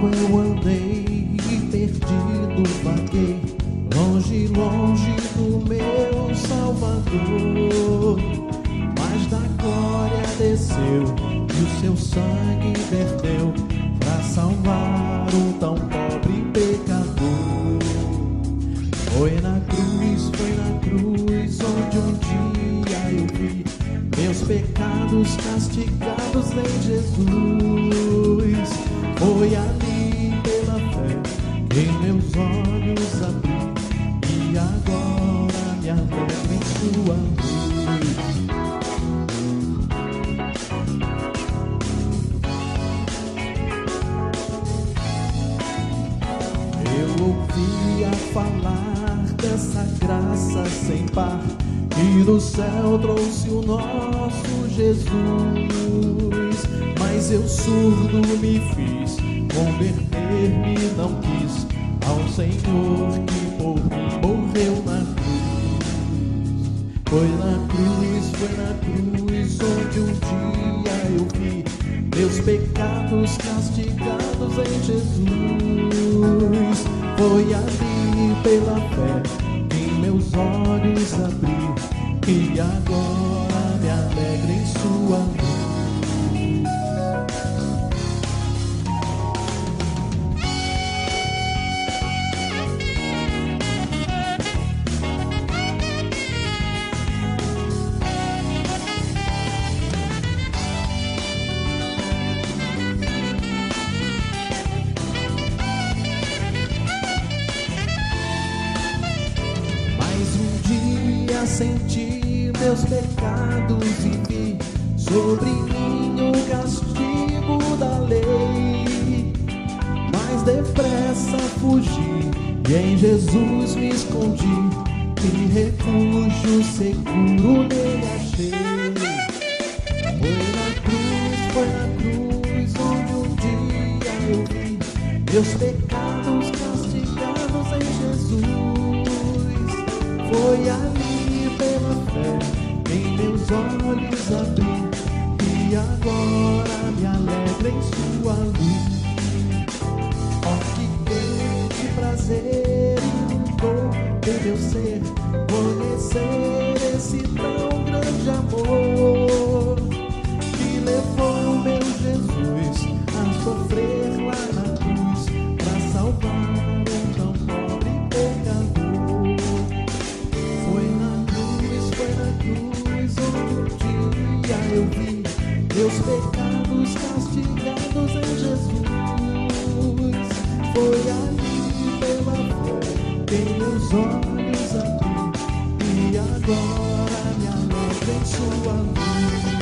eu andei perdido, vaguei, longe, longe do meu Salvador. Mas da glória desceu e o seu sangue verteu pra salvar um tão pobre pecador. Foi na cruz onde um dia eu vi meus pecados castigados em Jesus. Foi ali pela fé que meus olhos abri e agora me alegro em sua luz. Eu ouvia falar dessa graça sem par que do céu trouxe o nosso Jesus, mas eu surdo me fiz, converter-me não quis ao Senhor que por mim morreu na cruz. Foi na cruz onde um dia eu vi meus pecados castigados em Jesus. Foi ali pela fé que meus olhos abri e agora me alegro em sua luz. Senti meus pecados e vi sobre mim o castigo da lei, mas depressa fugi e em Jesus me escondi e refúgio seguro nele achei. Foi na cruz onde um dia eu vi meus pecados castigados em Jesus. Foi ali pela fé em meus olhos abri e agora me alegro em sua luz. Oh, que grande prazer inundou em meu ser conhecer esse tão grande amor que levou meu Jesus a sofrer lá na cruz pra salvar um tão pobre pecador. Foi na cruz onde um dia eu vi meus pecados castigados em Jesus. Foi ali pela fé que meus olhos abri e agora me alegro em sua luz.